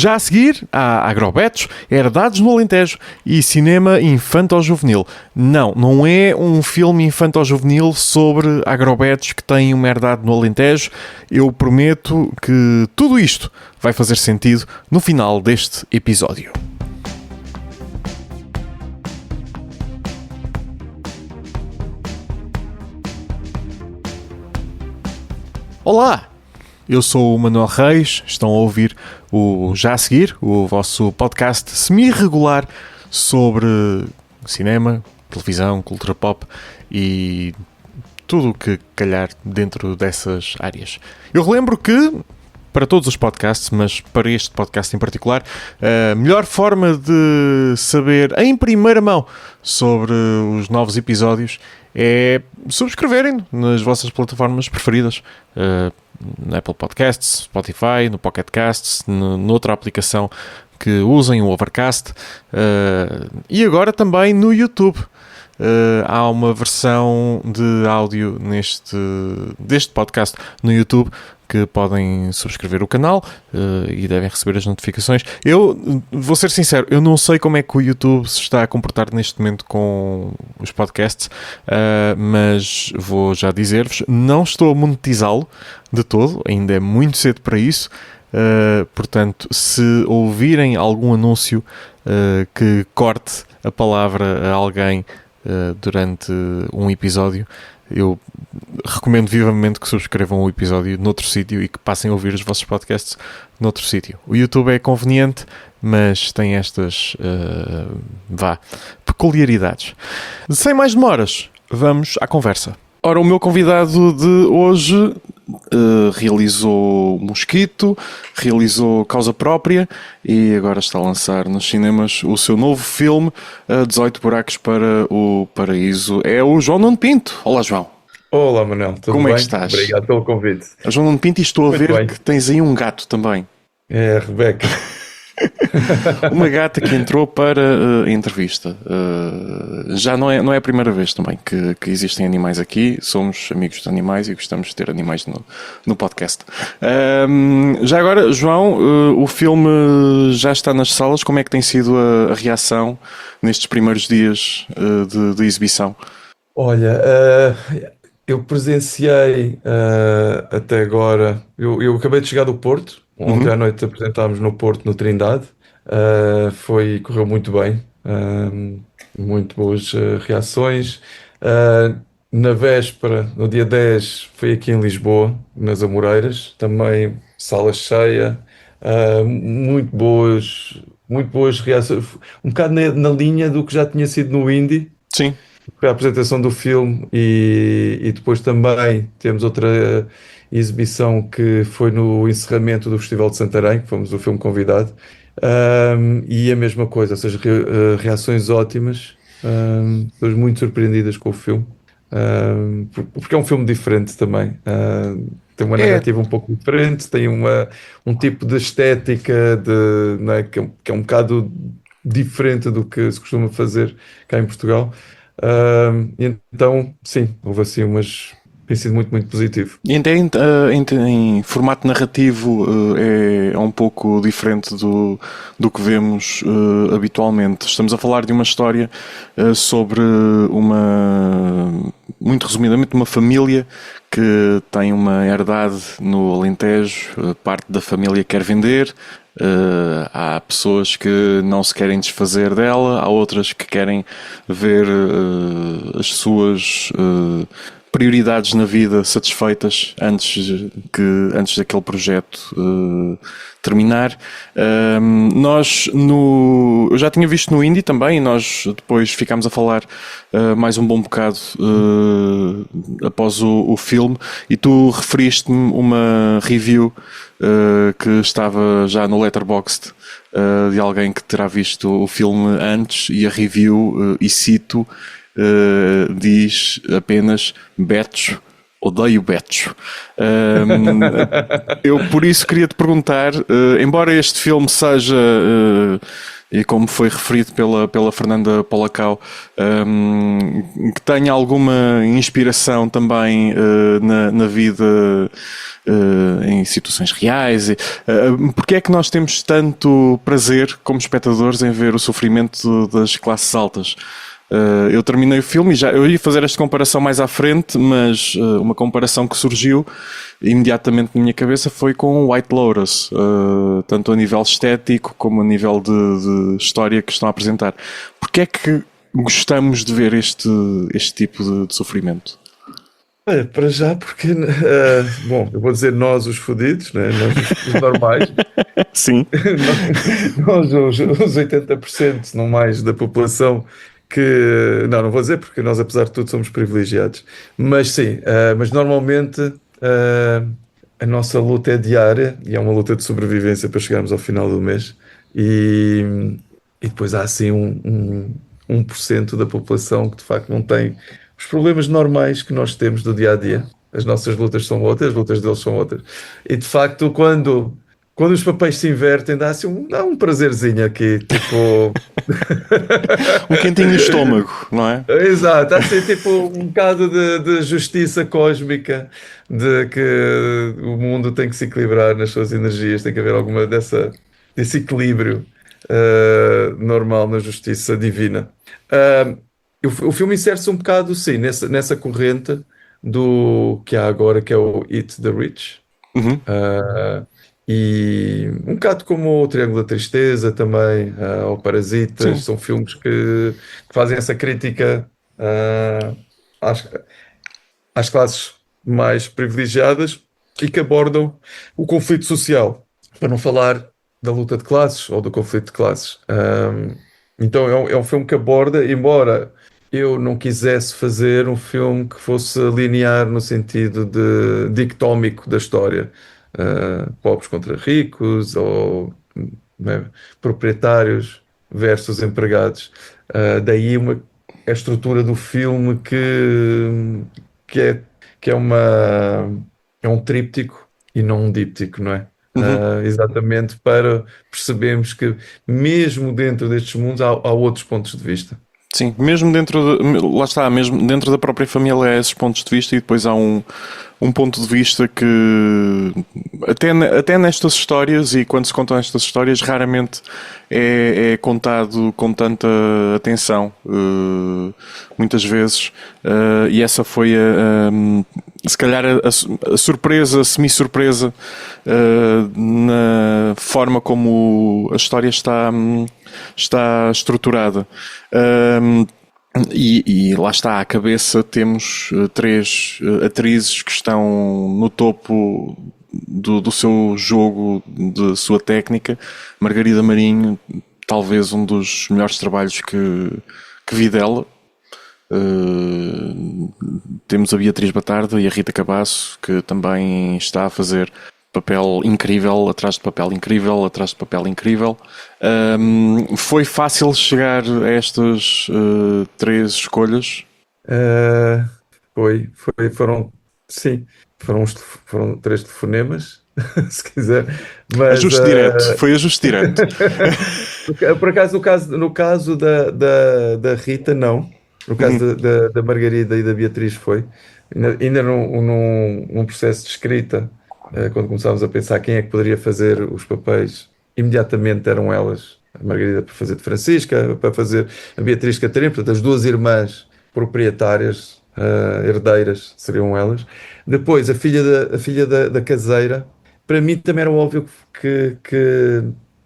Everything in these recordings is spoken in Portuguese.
Já a seguir, há Agrobetos, Herdados no Alentejo e cinema infanto-juvenil. Não é um filme infanto-juvenil sobre agrobetos que têm uma herdade no Alentejo. Eu prometo que tudo isto vai fazer sentido no final deste episódio. Olá, eu sou o Manuel Reis, estão a ouvir o Já a Seguir, o vosso podcast semi-regular sobre cinema, televisão, cultura pop e tudo o que calhar dentro dessas áreas. Eu relembro que, para todos os podcasts, mas para este podcast em particular, a melhor forma de saber em primeira mão sobre os novos episódios é subscreverem nas vossas plataformas preferidas, na Apple Podcasts, Spotify, no Pocket Casts, noutra aplicação que usem, o Overcast, e agora também no YouTube. Há uma versão de áudio deste podcast no YouTube que podem subscrever o canal e devem receber as notificações. Eu vou ser sincero, eu não sei como é que o YouTube se está a comportar neste momento com os podcasts, mas vou já dizer-vos, não estou a monetizá-lo de todo, ainda é muito cedo para isso. Portanto, se ouvirem algum anúncio que corte a palavra a alguém durante um episódio, eu recomendo vivamente que subscrevam o episódio noutro sítio e que passem a ouvir os vossos podcasts noutro sítio. O YouTube é conveniente, mas tem estas peculiaridades. Sem mais demoras, vamos à conversa. Ora, o meu convidado de hoje realizou Mosquito, realizou Causa Própria e agora está a lançar nos cinemas o seu novo filme, 18 Buracos para o Paraíso. É o João Nuno Pinto. Olá, João. Olá, Manuel. Tudo Como bem? É que estás? Obrigado pelo convite. João Nuno Pinto, e estou a ver bem. que tens aí um gato também. É a Rebeca. Uma gata que entrou para a entrevista. Já não é a primeira vez também que existem animais aqui. Somos amigos de animais e gostamos de ter animais no podcast. Já agora, João, o filme já está nas salas. Como é que tem sido a reação nestes primeiros dias de exibição? Olha, eu presenciei até agora. Eu acabei de chegar do Porto. Ontem à noite apresentámos no Porto, no Trindade. Correu muito bem. Muito boas reações. Na véspera, no dia 10, foi aqui em Lisboa, nas Amoreiras. Também sala cheia. Muito boas reações. Um bocado na linha do que já tinha sido no Indie. Sim. Foi a apresentação do filme e depois também temos outra exibição que foi no encerramento do Festival de Santarém, que fomos o filme convidado, e a mesma coisa, ou seja, reações ótimas, pessoas muito surpreendidas com o filme, porque é um filme diferente também, tem uma narrativa um pouco diferente, tem um tipo de estética não é, que é um bocado diferente do que se costuma fazer cá em Portugal. Então, sim, houve assim tem sido muito, muito positivo. E em formato narrativo é um pouco diferente do que vemos habitualmente. Estamos a falar de uma história sobre muito resumidamente, uma família que tem uma herdade no Alentejo, parte da família quer vender. Há pessoas que não se querem desfazer dela, há outras que querem ver as suas prioridades na vida satisfeitas antes daquele projeto terminar. Eu já tinha visto no Indie também, e nós depois ficámos a falar mais um bom bocado após o filme, e tu referiste-me uma review que estava já no Letterboxd de alguém que terá visto o filme antes, e a review, e cito, diz apenas betos Odeio Betcho. Ahm, eu por isso queria te perguntar, embora este filme seja, e como foi referido pela Fernanda Polacau, que tenha alguma inspiração também na vida, em situações reais, porque é que nós temos tanto prazer como espectadores em ver o sofrimento das classes altas? Eu terminei o filme e eu ia fazer esta comparação mais à frente, mas uma comparação que surgiu imediatamente na minha cabeça foi com White Lotus, tanto a nível estético como a nível de história que estão a apresentar. Porque é que gostamos de ver este tipo de sofrimento? Olha, para já, porque, bom, eu vou dizer nós os fodidos, né? Nós os normais, Sim, nós os 80%, se não mais, da população não vou dizer porque nós, apesar de tudo, somos privilegiados. Mas sim, mas normalmente a nossa luta é diária e é uma luta de sobrevivência para chegarmos ao final do mês. E depois há assim um 1% da população que de facto não tem os problemas normais que nós temos do dia a dia. As nossas lutas são outras, as lutas deles são outras. E de facto, quando os papéis se invertem, dá um prazerzinho aqui, tipo. um quentinho no estômago, não é? Exato, há assim tipo um bocado de justiça cósmica, de que o mundo tem que se equilibrar nas suas energias, tem que haver alguma desse equilíbrio normal na justiça divina. Ah, o filme insere-se um bocado, sim, nessa corrente do que há agora, que é o Eat the Rich. Uhum. E um bocado como o Triângulo da Tristeza também, ou Parasitas, Sim. são filmes que fazem essa crítica ah, às, às classes mais privilegiadas e que abordam o conflito social, para não falar da luta de classes ou do conflito de classes. Então é um filme que aborda, embora eu não quisesse fazer um filme que fosse linear no sentido de dicotómico da história, pobres contra ricos ou né, proprietários versus empregados. Daí a estrutura do filme que é, que é é um tríptico e não um díptico, não é? Uhum. Exatamente para percebermos que mesmo dentro destes mundos há outros pontos de vista. Sim, mesmo lá está, mesmo dentro da própria família há esses pontos de vista e depois há um ponto de vista que até nestas histórias e quando se contam estas histórias raramente é contado com tanta atenção, muitas vezes, e essa foi se calhar a surpresa, a semi-surpresa, na forma como a história está estruturada. E lá está, à cabeça temos três atrizes que estão no topo do seu jogo, de sua técnica. Margarida Marinho, talvez um dos melhores trabalhos que vi dela. Temos a Beatriz Batarda e a Rita Cabasso, que também está a fazer papel incrível, atrás de papel incrível, atrás de papel incrível. Foi fácil chegar a estas três escolhas? Uh, sim, foram três telefonemas, se quiser, mas Ajuste direto, foi ajuste direto. por acaso, no caso da Rita, não. No caso Uhum, da Margarida e da Beatriz foi. Ainda num processo de escrita, quando começámos a pensar quem é que poderia fazer os papéis, imediatamente eram elas. A Margarida para fazer de Francisca, para fazer a Beatriz Catarina, portanto, as duas irmãs proprietárias, herdeiras, seriam elas. Depois, a filha da caseira, para mim também era óbvio que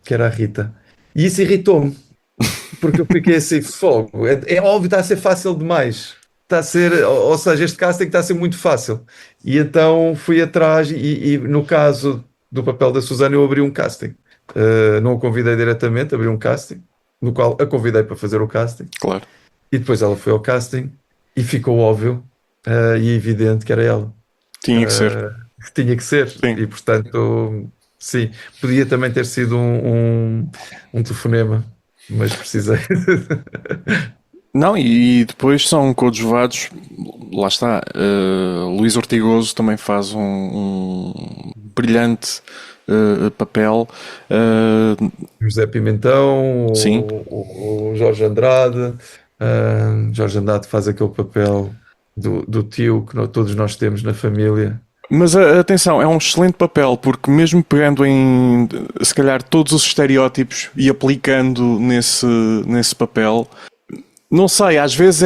era a Rita. E isso irritou-me, porque eu fiquei assim, fogo. É óbvio, está a ser fácil demais. Está a ser, ou seja, este casting está a ser muito fácil. E então fui atrás, e no caso do papel da Susana, eu abri um casting. Não a convidei diretamente, abri um casting, no qual a convidei para fazer o casting. claro. E depois ela foi ao casting e ficou óbvio, e evidente que era ela. Tinha que ser. Que tinha que ser. Sim. E portanto, sim, podia também ter sido um telefonema, mas precisei. Não, e depois são coadjuvados, lá está, Luís Ortigoso também faz um brilhante papel, José Pimentão, sim, o Jorge Andrade. Jorge Andrade faz aquele papel do tio que todos nós temos na família. mas atenção, é um excelente papel, porque mesmo pegando em, se calhar, todos os estereótipos e aplicando nesse papel, não sei, às vezes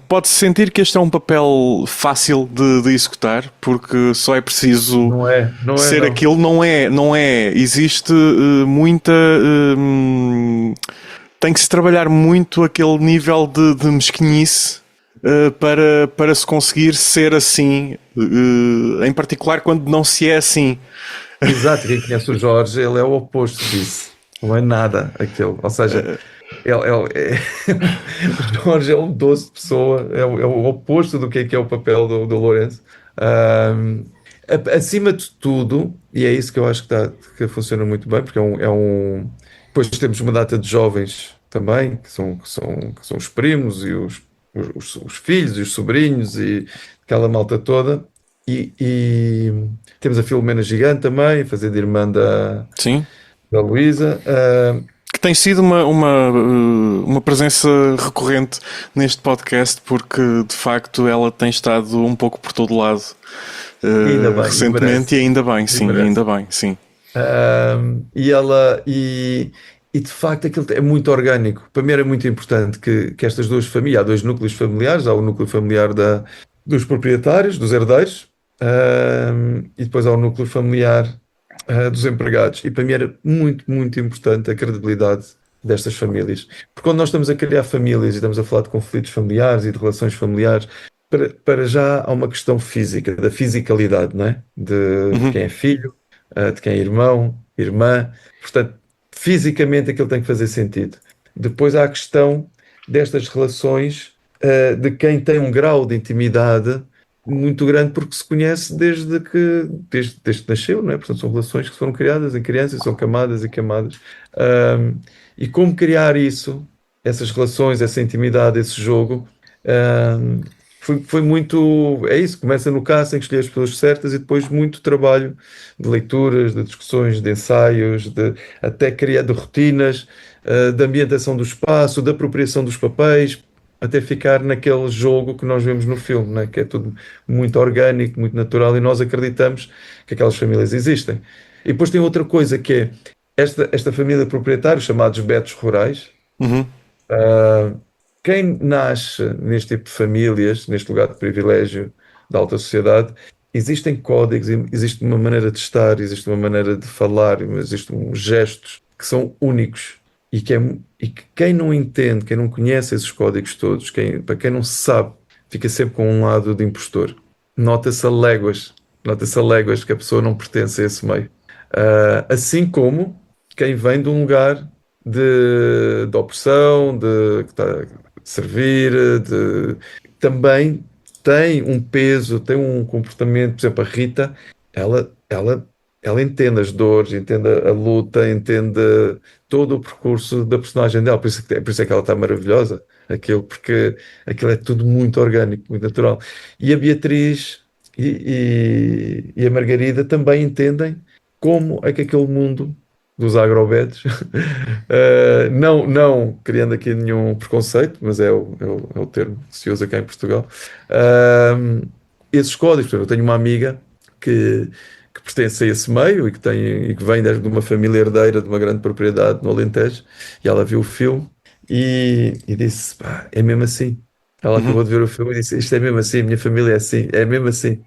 pode-se sentir que este é um papel fácil de executar, porque só é preciso Não é, ser não. aquilo, não é. Existe muita. Tem que se trabalhar muito aquele nível de mesquinhice para se conseguir ser assim, em particular quando não se é assim. Exato, quem conhece o Jorge, ele é o oposto disso. Não é nada aquele. Ou seja, o Jorge é um doce de pessoa, é o oposto do que é o papel do Lourenço. Ahm, Acima de tudo, e é isso que eu acho que funciona muito bem, porque depois temos uma data de jovens também, que são os primos e os filhos e os sobrinhos e aquela malta toda. E temos a Filomena Gigante também, fazendo irmã Sim. da Luísa. Que tem sido uma presença recorrente neste podcast, porque de facto ela tem estado um pouco por todo lado E ainda bem, e recentemente, e merece. ainda bem, E sim, merece. ainda bem, sim. E de facto aquilo é muito orgânico. Para mim era muito importante que estas duas famílias, há dois núcleos familiares, há o núcleo familiar dos proprietários, dos herdeiros, e depois há o núcleo familiar, dos empregados. E para mim era muito, muito importante a credibilidade destas famílias. Porque quando nós estamos a criar famílias e estamos a falar de conflitos familiares e de relações familiares, para já há uma questão física, da fisicalidade, não é? De Uhum. quem é filho, de quem é irmão, irmã. Portanto, fisicamente aquilo tem que fazer sentido. Depois há a questão destas relações, de quem tem um grau de intimidade muito grande porque se conhece desde que nasceu, não é? Portanto, são relações que foram criadas em crianças, são camadas e camadas. Ahm, e como criar isso, essas relações, essa intimidade, esse jogo, ahm, foi muito. É isso, começa no caso, tem que escolher as pessoas certas e depois muito trabalho de leituras, de discussões, de ensaios, até criar de rotinas, de ambientação do espaço, da apropriação dos papéis, até ficar naquele jogo que nós vemos no filme, né? Que é tudo muito orgânico, muito natural e nós acreditamos que aquelas famílias existem. E depois tem outra coisa que é esta família de proprietários, chamados betos rurais. Uhum. Quem nasce neste tipo de famílias, neste lugar de privilégio da alta sociedade, existem códigos, existe uma maneira de estar, existe uma maneira de falar, existem uns gestos que são únicos e que quem não entende, quem não conhece esses códigos todos, para quem não sabe, fica sempre com um lado de impostor. Nota-se a léguas que a pessoa não pertence a esse meio. Assim como quem vem de um lugar de opressão, que está a servir, também tem um peso, tem um comportamento. Por exemplo, a Rita, ela entende as dores, entende a luta, entende todo o percurso da personagem dela. Por isso é que ela está maravilhosa, porque aquilo é tudo muito orgânico, muito natural. E a Beatriz e a Margarida também entendem como é que aquele mundo dos agrobetos, não criando aqui nenhum preconceito, mas é o termo que se usa cá em Portugal. Esses códigos, por exemplo, eu tenho uma amiga que pertence a esse meio e que vem de uma família herdeira de uma grande propriedade no Alentejo, e ela viu o filme e disse: "Pá, é mesmo assim." Ela Uhum. acabou de ver o filme e disse: "Isto é mesmo assim, a minha família é assim, é mesmo assim."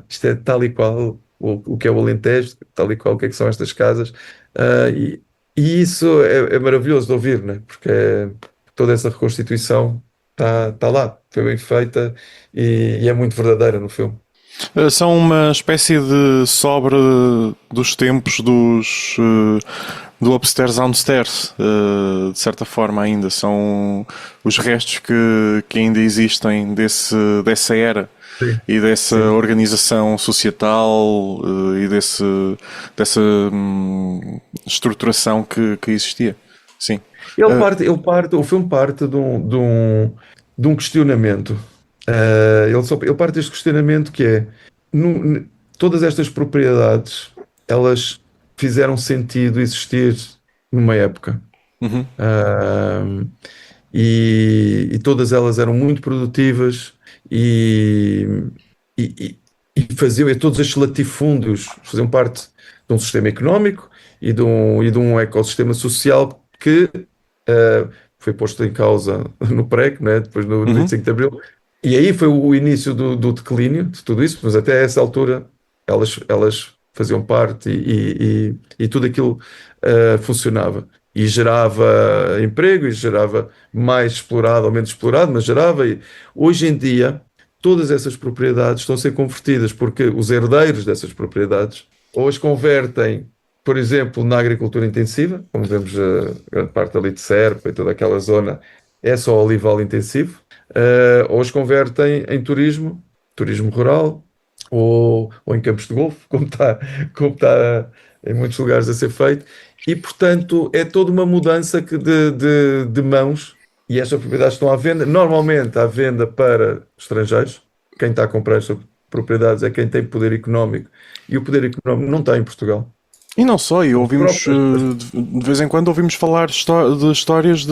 Isto é tal e qual o que é o Alentejo, tal e qual o que é que são estas casas. Ah, e, e isso é maravilhoso de ouvir, né? Porque toda essa reconstituição está lá, foi bem feita e é muito verdadeira no filme. São uma espécie de sobra dos tempos do Upstairs Downstairs, de certa forma ainda. São os restos que ainda existem dessa era Sim, e dessa sim. organização societal e dessa estruturação que existia. sim. Uh, O filme parte de um questionamento. Ele parte deste questionamento que é, nu- todas estas propriedades, elas fizeram sentido existir numa época. uhum, Ah, e todas elas eram muito produtivas e, e, e faziam, e todos estes latifúndios faziam parte de um sistema económico e de um ecossistema social que foi posto em causa no PREC, né, depois no uhum. 25 de Abril, e aí foi o início do declínio de tudo isso, mas até essa altura elas faziam parte e tudo aquilo funcionava. E gerava emprego, e gerava mais explorado ou menos explorado, mas gerava. E hoje em dia, todas essas propriedades estão a ser convertidas porque os herdeiros dessas propriedades ou as convertem, por exemplo, na agricultura intensiva, como vemos grande parte ali de Serpa e toda aquela zona, é só olival intensivo, ou as convertem em turismo, turismo rural, ou em campos de golfe, como tá em muitos lugares a ser feito. E, portanto, é toda uma mudança de mãos e estas propriedades estão à venda, normalmente à venda para estrangeiros. Quem está a comprar estas propriedades é quem tem poder económico e o poder económico não está em Portugal. E não só, e As ouvimos, próprias- de vez em quando ouvimos falar de histórias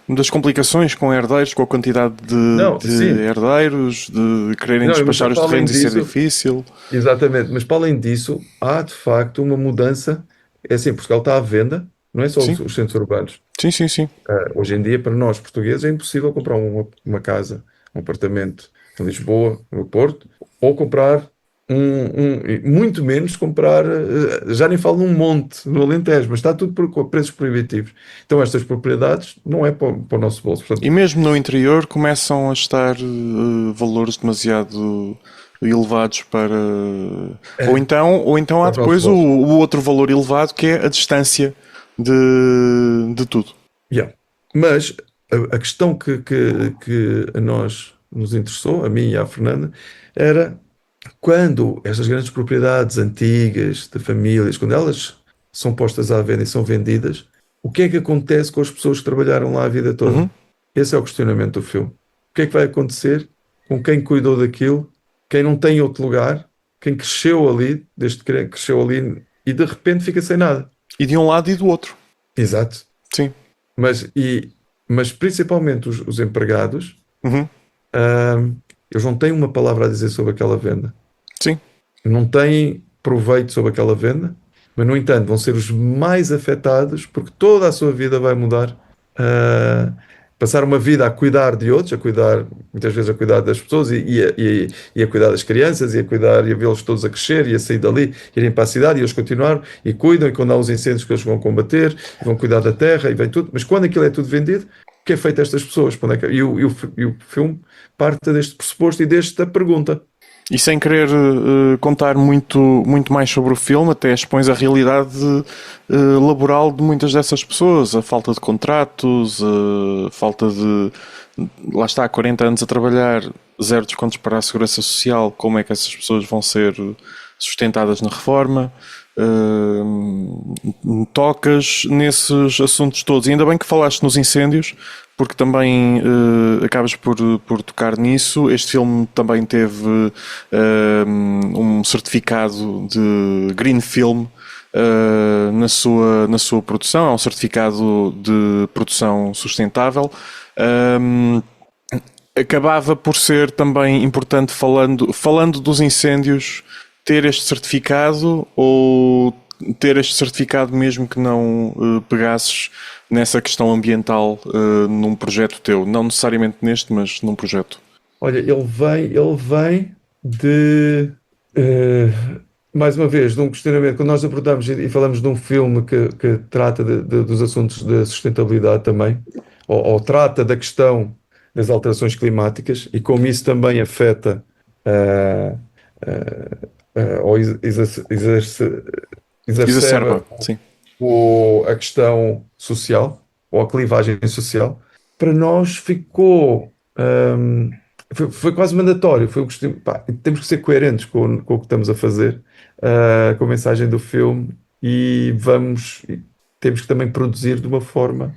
das complicações com herdeiros, com a quantidade Não, de sim, herdeiros, de quererem não, mas despachar os para além terrenos e ser disso, difícil. exatamente, mas para além disso, há de facto uma mudança. É assim, Portugal está à venda, não é só Sim, os centros urbanos. sim, sim, sim. Hoje em dia, para nós portugueses, é impossível comprar uma casa, um apartamento em Lisboa, no Porto, ou comprar e muito menos comprar, já nem falo num monte no Alentejo, mas está tudo com preços proibitivos. Então, estas propriedades não é para o nosso bolso. E Portanto, mesmo no interior começam a estar valores demasiado elevados para. Ou então há para os nossos depois bolsos. o outro valor elevado que é a distância de tudo. Yeah. Mas a questão que a nós nos interessou, a mim e à Fernanda, era quando estas grandes propriedades antigas de famílias, quando elas são postas à venda e são vendidas, o que é que acontece com as pessoas que trabalharam lá a vida toda? Uhum. Esse é o questionamento do filme. O que é que vai acontecer com quem cuidou daquilo, quem não tem outro lugar, quem cresceu ali, desde que cresceu ali e de repente fica sem nada? E de um lado e do outro. Exato. Sim. Mas, mas principalmente os empregados, Uhum. eles não têm uma palavra a dizer sobre aquela venda. Sim. Não têm proveito sobre aquela venda, mas, no entanto, vão ser os mais afetados porque toda a sua vida vai mudar. Ah, Passar uma vida a cuidar de outros, a cuidar, muitas vezes a cuidar das pessoas e a cuidar das crianças e a cuidar e a vê-los todos a crescer e a sair dali, irem para a cidade e eles continuar e cuidam e quando há os incêndios que eles vão combater, vão cuidar da terra e vem tudo. Mas quando aquilo é tudo vendido, o que é feito a estas pessoas? Para onde é e o filme parte deste pressuposto e desta pergunta. E sem querer contar muito mais sobre o filme, até expões a realidade laboral de muitas dessas pessoas, a falta de contratos, a falta de. Lá está, há 40 anos a trabalhar, zero descontos para a segurança social, como é que essas pessoas vão ser sustentadas na reforma? Tocas nesses assuntos todos. E ainda bem que falaste nos incêndios, porque também acabas por tocar nisso. Este filme também teve um certificado de Green Film na sua produção. É um certificado de produção sustentável. Acabava por ser também importante, falando dos incêndios, ter este certificado ou ter este certificado mesmo que não pegasses nessa questão ambiental num projeto teu? Não necessariamente neste, mas num projeto. Olha, ele vem de, mais uma vez, de um questionamento. Quando nós abordamos e falamos de um filme que trata dos assuntos da sustentabilidade também, ou trata da questão das alterações climáticas e como isso também afeta ah, ou exacerba Exacerba, sim. a questão social ou a clivagem social, para nós foi quase mandatório. Pá, temos que ser coerentes com o que estamos a fazer, com a mensagem do filme e temos que também produzir de uma forma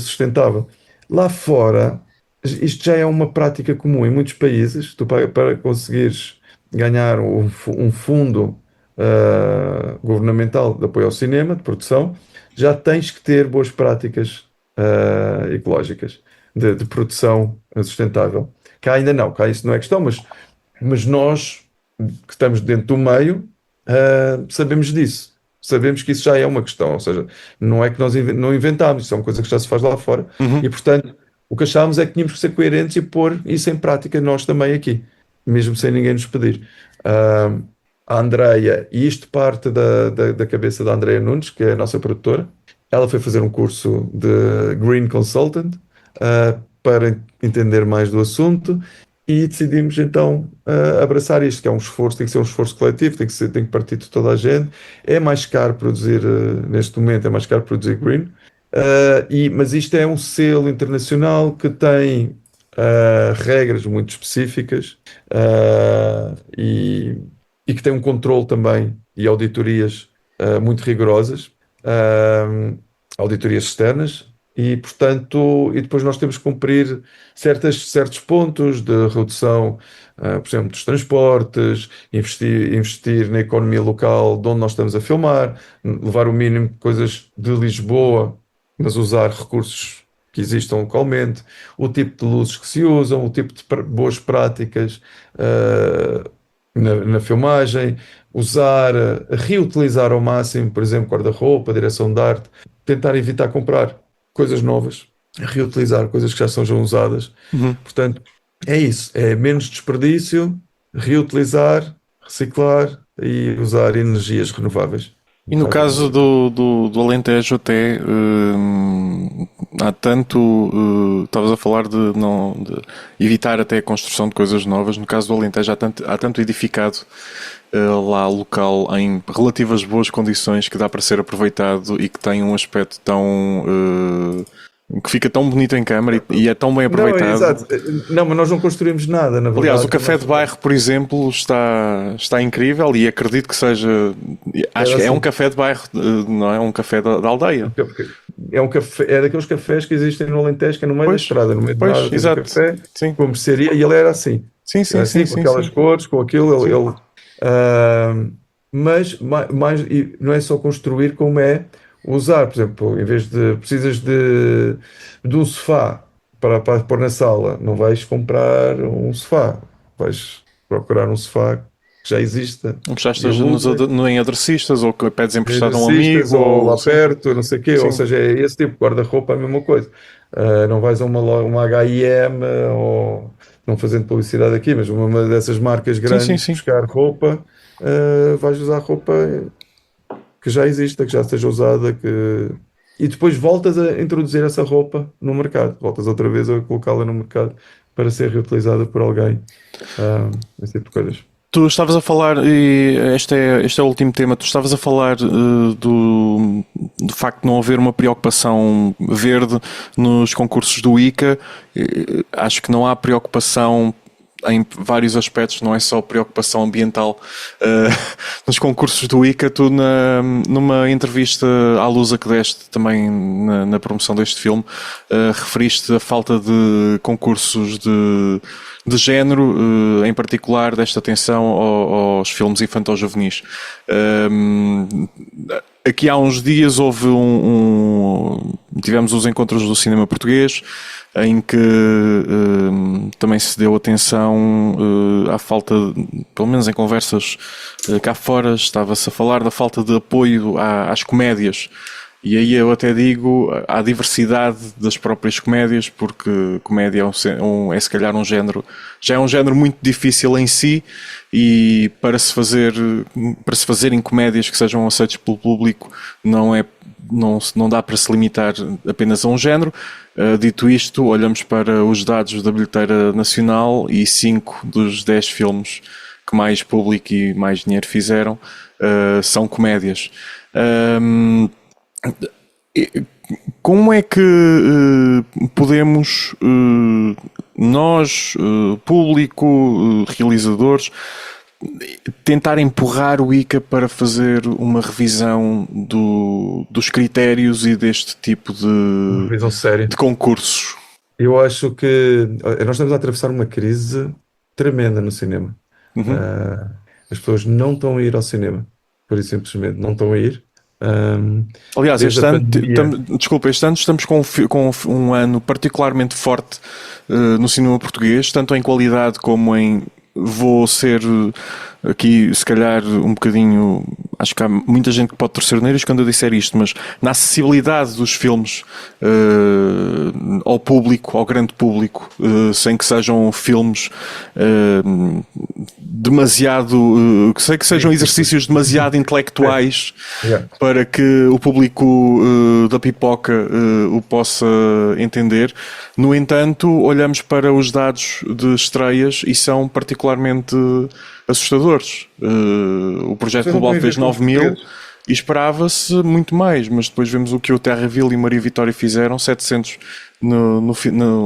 sustentável. Lá fora, isto já é uma prática comum em muitos países. Tu, para conseguires ganhar um fundo governamental de apoio ao cinema, de produção, já tens que ter boas práticas ecológicas de produção sustentável. Cá ainda não, cá isso não é questão, mas nós que estamos dentro do meio sabemos disso. Sabemos que isso já é uma questão, ou seja, não é que nós não inventámos, isso é uma coisa que já se faz lá fora. Uhum. E, portanto, o que achámos é que tínhamos que ser coerentes e pôr isso em prática nós também aqui, mesmo sem ninguém nos pedir. Ah, a Andreia, e isto parte da cabeça da Andreia Nunes, que é a nossa produtora, ela foi fazer um curso de Green Consultant, para entender mais do assunto e decidimos então abraçar isto, que é um esforço, tem que ser um esforço coletivo, tem que partir de toda a gente. É mais caro produzir, neste momento, é mais caro produzir green, mas isto é um selo internacional que tem regras muito específicas e que tem um controle também e auditorias muito rigorosas, auditorias externas. E, portanto, e depois nós temos que cumprir certos pontos de redução, por exemplo, dos transportes, investir na economia local de onde nós estamos a filmar, levar o mínimo de coisas de Lisboa, mas usar recursos que existam localmente, o tipo de luzes que se usam, o tipo de boas práticas, na filmagem, reutilizar ao máximo, por exemplo, guarda-roupa, direção de arte, tentar evitar comprar coisas novas, reutilizar coisas que já são usadas. Uhum. Portanto, é isso, é menos desperdício, reutilizar, reciclar e usar energias renováveis. E no caso do Alentejo até há tanto estavas a falar de evitar até a construção de coisas novas. No caso do Alentejo há tanto edificado lá local em relativas boas condições que dá para ser aproveitado e que tem um aspecto tão que fica tão bonito em câmara e é tão bem aproveitado. Não, exato. Não, mas nós não construímos nada, na verdade. Aliás, o café de bairro, por exemplo, está incrível e acredito que seja. Acho que é um café de bairro, não é um café da aldeia. É um café, é daqueles cafés que existem no Alentejo, que é no meio da estrada, no meio de nada, exato. Um café, sim. com mercearia, e ele era assim. Sim, Era assim, com aquelas cores, com aquilo, mas e não é só construir, como é usar, por exemplo, em vez de precisas de um sofá para pôr na sala, não vais comprar um sofá, vais procurar um sofá que já exista. Que já esteja em aderecistas ou que pedes emprestado a um amigo ou lá perto, não sei o quê, Sim. ou seja, é esse tipo, guarda-roupa é a mesma coisa. Não vais a uma H&M ou não fazendo publicidade aqui, mas uma dessas marcas grandes buscar roupa, vais usar roupa que já exista, que já esteja usada, e depois voltas a introduzir essa roupa no mercado, voltas outra vez a colocá-la no mercado para ser reutilizada por alguém, esse tipo de coisas. Tu estavas a falar, e este é o último tema, tu estavas a falar do facto de não haver uma preocupação verde nos concursos do ICA. Acho que não há preocupação em vários aspectos, não é só preocupação ambiental nos concursos do ICA. Tu numa entrevista à Lusa que deste também na promoção deste filme, referiste a falta de concursos de género, em particular desta atenção aos filmes infanto-juvenis. Aqui há uns dias tivemos os encontros do cinema português, em que também se deu atenção à falta, pelo menos em conversas cá fora, estava-se a falar da falta de apoio às comédias. E aí eu até digo, à diversidade das próprias comédias, porque comédia é se calhar um género, já é um género muito difícil em si, e para se fazerem comédias que sejam aceitas pelo público, não dá para se limitar apenas a um género. Dito isto, olhamos para os dados da bilheteira nacional e 5 dos 10 filmes que mais público e mais dinheiro fizeram são comédias. Como é que podemos, nós, público, realizadores, tentar empurrar o ICA para fazer uma revisão dos critérios e deste tipo Uma visão séria. de concursos. Eu acho que nós estamos a atravessar uma crise tremenda no cinema. Uhum. Ah, as pessoas não estão a ir ao cinema, por isso simplesmente não estão a ir. Aliás, Desde este a ano, pandemia. desculpa, este ano estamos com um ano particularmente forte no cinema português, tanto em qualidade como em. Vou ser aqui, se calhar, um bocadinho. Acho que há muita gente que pode torcer o nariz quando eu disser isto, mas na acessibilidade dos filmes ao público, ao grande público, sem que sejam filmes demasiado. Sei que sejam exercícios demasiado intelectuais Yeah. para que o público da pipoca o possa entender. No entanto, olhamos para os dados de estreias e são particularmente assustadores. O Projeto Vocês não Global estão a fez ver filmes 9 mil portugueses? e esperava-se muito mais, mas depois vemos o que o Terraville e Maria Vitória fizeram, 700 no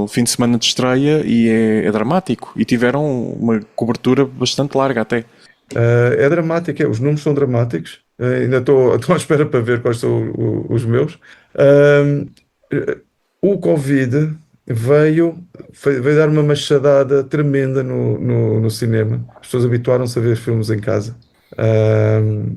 fim de semana de estreia, e é dramático. E tiveram uma cobertura bastante larga até. É dramático, os números são dramáticos. Ainda estou à espera para ver quais são os meus. Ahm, o Covid veio dar uma machadada tremenda no cinema. As pessoas habituaram-se a ver filmes em casa.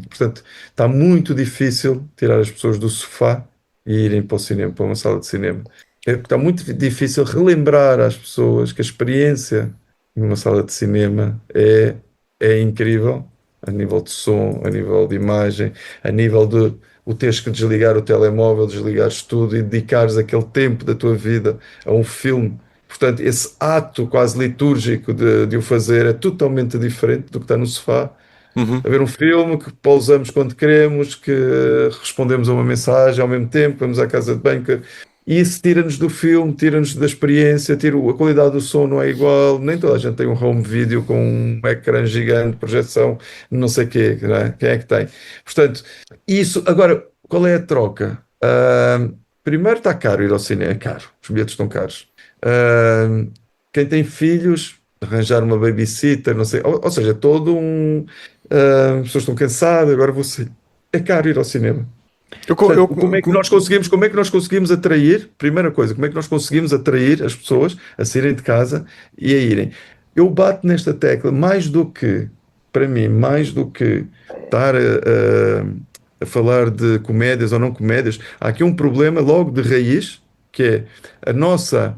Portanto, está muito difícil tirar as pessoas do sofá e irem para o cinema, para uma sala de cinema. Está muito difícil relembrar às pessoas que a experiência numa sala de cinema é incrível, a nível de som, a nível de imagem, a nível de o teres que desligar o telemóvel, desligares tudo e dedicares aquele tempo da tua vida a um filme. Portanto, esse ato quase litúrgico de o fazer é totalmente diferente do que está no sofá Uhum. a ver um filme que pausamos quando queremos, que respondemos a uma mensagem ao mesmo tempo, vamos à casa de banho. E isso tira-nos do filme, tira-nos da experiência, a qualidade do som não é igual, nem toda a gente tem um home video com um ecrã gigante, projeção, não sei o quê, não é? Quem é que tem? Portanto, isso, agora, qual é a troca? Primeiro está caro ir ao cinema, é caro, os bilhetes estão caros. Ah, quem tem filhos, arranjar uma babysitter, não sei, ou seja, todo um. As pessoas estão cansadas, agora vou sair. É caro ir ao cinema. Portanto, como é que nós conseguimos atrair, primeira coisa, como é que nós conseguimos atrair as pessoas a saírem de casa e a irem? Eu bato nesta tecla mais do que, para mim, mais do que estar a falar de comédias ou não comédias, há aqui um problema logo de raiz, que é a nossa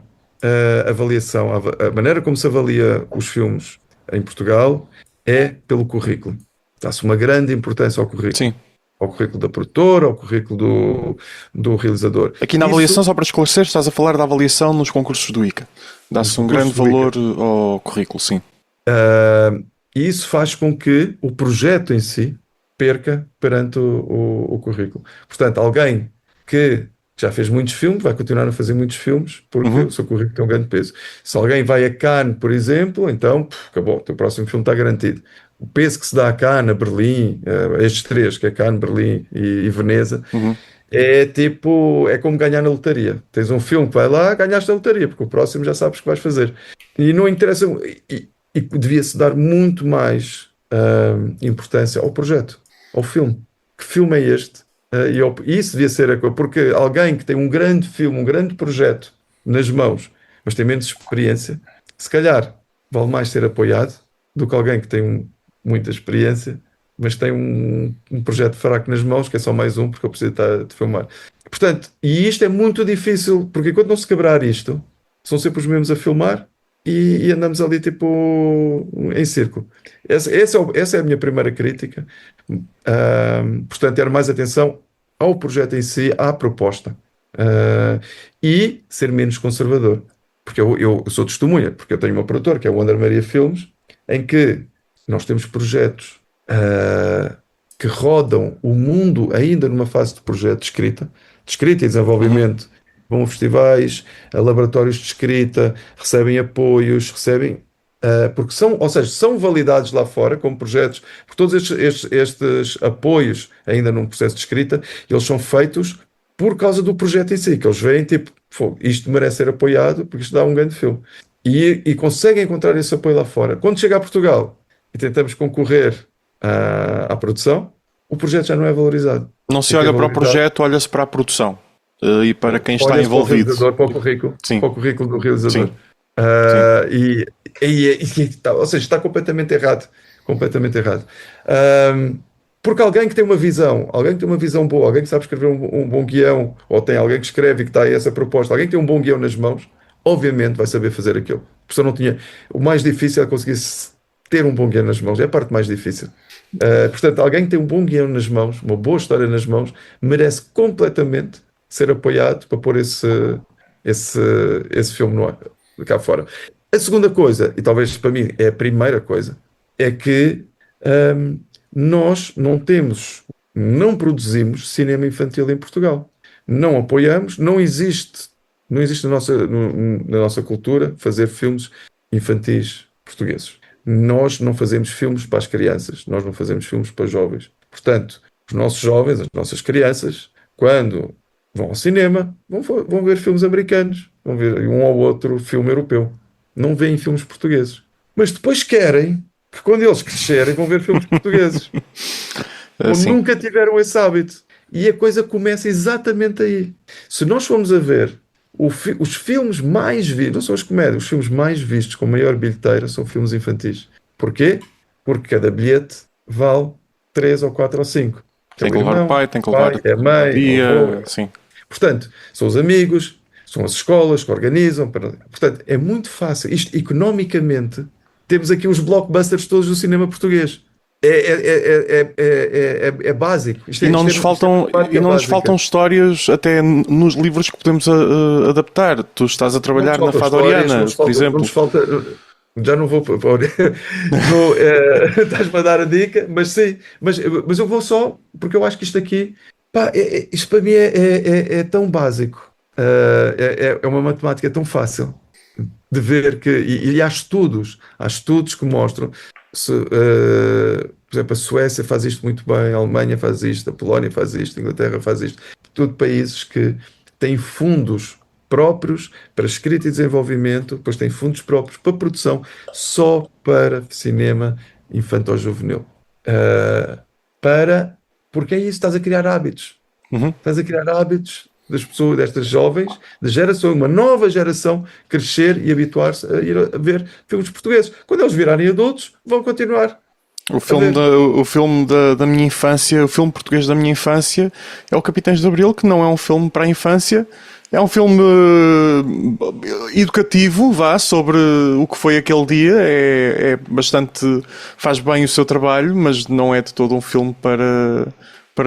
avaliação, a maneira como se avalia os filmes em Portugal é pelo currículo. Dá-se uma grande importância Sim. ao currículo da produtora, ao currículo do realizador. Aqui na avaliação, só para esclarecer, estás a falar da avaliação nos concursos do ICA. Dá-se um grande valor ao currículo, sim. E isso faz com que o projeto em si perca perante o currículo. Portanto, alguém que já fez muitos filmes, vai continuar a fazer muitos filmes, porque o seu currículo tem um grande peso. Se alguém vai a Cannes, por exemplo, então acabou, o teu próximo filme está garantido. O peso que se dá a Cannes, a Berlim, estes três, que é Cannes, Berlim e Veneza, é como ganhar na lotaria. Tens um filme que vai lá, ganhaste a lotaria, porque o próximo já sabes o que vais fazer. E não interessa, e devia-se dar muito mais importância ao projeto, ao filme. Que filme é este? E isso devia ser a coisa, porque alguém que tem um grande filme, um grande projeto nas mãos, mas tem menos experiência, se calhar vale mais ser apoiado do que alguém que tem muita experiência, mas tem um projeto fraco nas mãos, que é só mais um, porque eu preciso estar de filmar. Portanto, e isto é muito difícil, porque enquanto não se quebrar isto, são sempre os mesmos a filmar e andamos ali tipo em círculo. Essa é a minha primeira crítica. Portanto, ter mais atenção ao projeto em si, à proposta. E ser menos conservador. Porque eu sou testemunha, porque eu tenho uma produtora, que é o André Maria Filmes, em que nós temos projetos que rodam o mundo ainda numa fase de escrita e desenvolvimento. Vão a festivais, a laboratórios de escrita, recebem apoios, porque ou seja, são validados lá fora como projetos, porque todos estes apoios, ainda num processo de escrita, eles são feitos por causa do projeto em si, que eles veem tipo, isto merece ser apoiado, porque isto dá um grande filme. E conseguem encontrar esse apoio lá fora. Quando chega a Portugal, e tentamos concorrer à produção, o projeto já não é valorizado. Não se O que é olha para o valorizado? projeto, olha-se para a produção e para quem está Olha-se para o envolvido. realizador, para o currículo do realizador. Sim, sim. Ou seja, está completamente errado. Completamente errado. Ahm, Porque alguém que tem uma visão boa, alguém que sabe escrever um bom guião, ou tem alguém que escreve e que está aí essa proposta, alguém que tem um bom guião nas mãos, obviamente vai saber fazer aquilo. Porque se eu não tinha. O mais difícil é conseguir ter um bom guião nas mãos, é a parte mais difícil. Portanto, alguém que tem um bom guião nas mãos, uma boa história nas mãos, merece completamente ser apoiado para pôr esse, esse filme no ar, cá fora. A segunda coisa, e talvez para mim é a primeira coisa, é que nós não produzimos cinema infantil em Portugal. Não apoiamos, não existe na nossa cultura fazer filmes infantis portugueses. Nós não fazemos filmes para as crianças, nós não fazemos filmes para jovens. Portanto, os nossos jovens, as nossas crianças, quando vão ao cinema, vão ver filmes americanos, vão ver um ou outro filme europeu. Não veem filmes portugueses. Mas depois querem que quando eles crescerem vão ver filmes portugueses. Ou Sim. nunca tiveram esse hábito. E a coisa começa exatamente aí. Se nós formos a ver os filmes mais vistos, não são as comédias, os filmes mais vistos com maior bilheteira são filmes infantis. Porquê? Porque cada bilhete vale 3 ou 4 ou 5. É Tem o que levar o irmão, pai, tem que o levar pai, é a a mãe, é o tia, avô. sim. Portanto, são os amigos, são as escolas que organizam. Portanto, é muito fácil. Isto, economicamente, temos aqui os blockbusters todos do cinema português. É básico. E não nos Isto é faltam, e matemática não nos básica. faltam histórias até nos livros que podemos adaptar. Tu estás a Não nos trabalhar na faltam histórias, Fadoriana, por não exemplo. nos falta. Já não vou. Estás-me a dar a dica, mas sim, mas eu vou só, porque eu acho que isto aqui, pá, isto para mim é tão básico. É uma matemática tão fácil de ver que, e há estudos que mostram, por exemplo, a Suécia faz isto muito bem, a Alemanha faz isto, a Polónia faz isto, a Inglaterra faz isto, tudo países que têm fundos próprios para escrita e desenvolvimento, depois têm fundos próprios para produção, só para cinema infanto-juvenil. Uh, para, Porque é isso, estás a criar hábitos. Uhum. Estás a criar hábitos das pessoas, destas jovens, da geração, uma nova geração, crescer e habituar-se a ir a ver filmes portugueses. Quando eles virarem adultos, vão continuar O a filme, ver. o filme da minha infância, o filme português da minha infância é o Capitães de Abril, que não é um filme para a infância, é um filme educativo, vá, sobre o que foi aquele dia, é bastante, faz bem o seu trabalho, mas não é de todo um filme para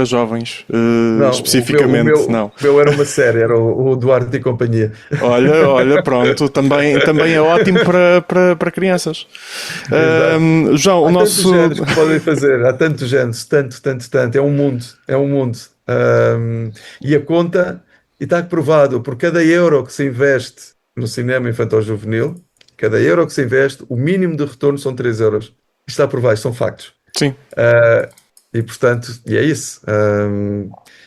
jovens, Não, especificamente, não. o meu era uma série, era o Duarte e Companhia. Olha, pronto, também é ótimo para crianças. Exato. João, o Há tantos nosso... géneros que podem fazer, há tantos géneros, tanto. É um mundo, é um mundo. E a conta, e está provado, por cada euro que se investe no cinema infantil-juvenil, cada euro que se investe, o mínimo de retorno são 3 euros. Isto está provado, isto são factos. Sim. E portanto, e é isso.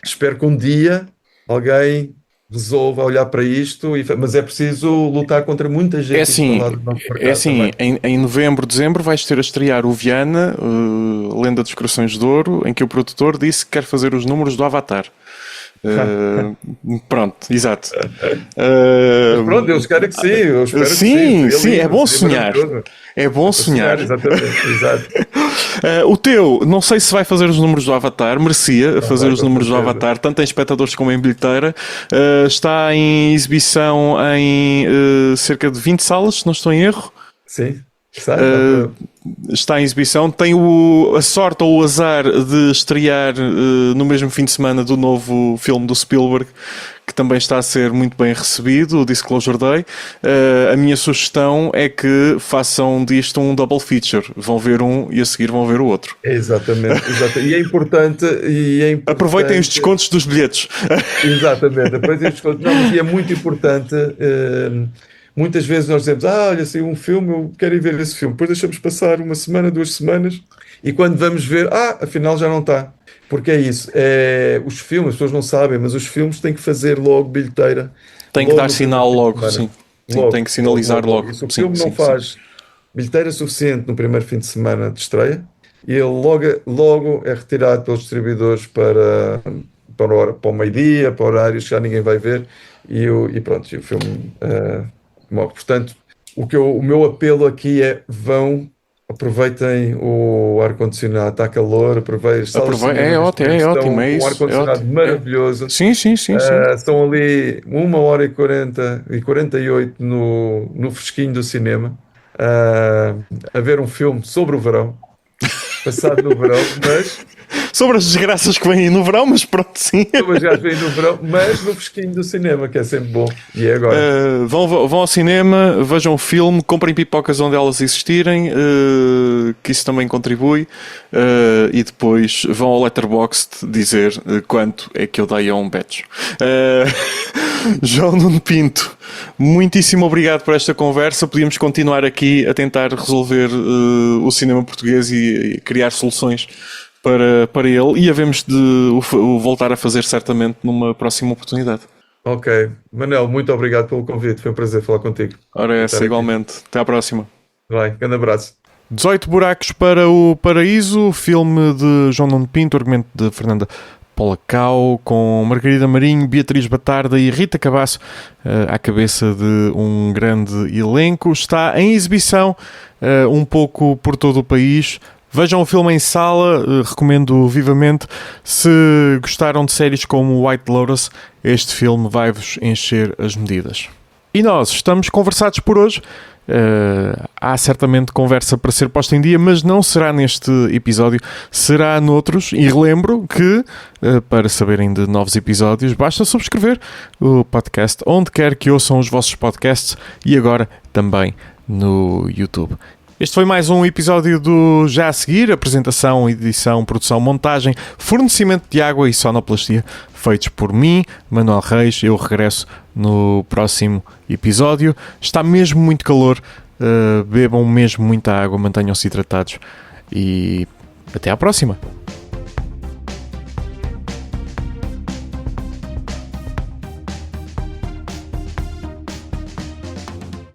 Espero que um dia alguém resolva olhar para isto, mas é preciso lutar contra muita gente É que está assim, lá do nosso é mercado assim, também. em novembro, dezembro vais ter a estrear o Viana, Lenda dos Corações de Ouro, em que o produtor disse que quer fazer os números do Avatar. Pronto, exato. Mas pronto, eu espero que sim, eu espero que Sim, sim. sim, é bom Seria sonhar. maravilhoso. É bom Para sonhar, sonhar. exatamente, exato. O teu, não sei se vai fazer os números do Avatar, merecia fazer Vai, os com números do certeza. Avatar, tanto em espectadores como em bilheteira. Está em exibição em cerca de 20 salas, se não estou em erro. Sim, sai, Está em exibição. Tem a sorte ou o azar de estrear no mesmo fim de semana do novo filme do Spielberg, que também está a ser muito bem recebido, o Disclosure Day. A minha sugestão é que façam disto um double feature. Vão ver um e a seguir vão ver o outro. exatamente. E é importante, Aproveitem os descontos dos bilhetes. exatamente, não, mas é muito importante. Muitas vezes nós dizemos, olha, saiu um filme, eu quero ir ver esse filme. Depois deixamos passar uma semana, 2 semanas, e quando vamos ver, afinal já não está. Porque é isso, os filmes, as pessoas não sabem, mas os filmes têm que fazer logo bilheteira. Tem que Logo dar no sinal primeiro fim de logo, semana. sim. Sim, tem que sinalizar logo. E se o Sim, filme sim, não faz bilheteira suficiente no primeiro fim de semana de estreia e ele logo é retirado pelos distribuidores para o meio-dia, para horários que já ninguém vai ver e pronto, e o filme morre. Portanto, o meu apelo aqui é aproveitem o ar-condicionado, está calor, aproveitem as salas de cinema É neste ótimo, momento é estão ótimo, é com um isso. É ar-condicionado ótimo. maravilhoso. Sim, sim, sim, sim. Estão ali 1h40 e 48 no fresquinho do cinema, a ver um filme sobre o verão, passado no verão, mas Sobre as desgraças que vêm no verão, mas pronto, sim. mas já veio no verão, mas no fresquinho do cinema, que é sempre bom. E é agora. Vão ao cinema, vejam o filme, comprem pipocas onde elas existirem, que isso também contribui, e depois vão ao Letterboxd dizer quanto é que eu dei a um Betch. João Nuno Pinto, muitíssimo obrigado por esta conversa. Podíamos continuar aqui a tentar resolver o cinema português e criar soluções para ele, e havemos de o voltar a fazer certamente numa próxima oportunidade. Ok. Manel, muito obrigado pelo convite. Foi um prazer falar contigo. Ora, essa igualmente. Até à próxima. Vai, grande abraço. 18 Buracos para o Paraíso, filme de João Nuno Pinto, argumento de Fernanda Polacau, com Margarida Marinho, Beatriz Batarda e Rita Cabasso à cabeça de um grande elenco. Está em exibição um pouco por todo o país. Vejam o filme em sala, recomendo vivamente. Se gostaram de séries como White Lotus, este filme vai-vos encher as medidas. E nós estamos conversados por hoje. Há certamente conversa para ser posta em dia, mas não será neste episódio, será noutros. E relembro que, para saberem de novos episódios, basta subscrever o podcast onde quer que ouçam os vossos podcasts e agora também no YouTube. Este foi mais um episódio do Já a Seguir, apresentação, edição, produção, montagem, fornecimento de água e sonoplastia, feitos por mim, Manuel Reis. Eu regresso no próximo episódio. Está mesmo muito calor, bebam mesmo muita água, mantenham-se hidratados e até à próxima.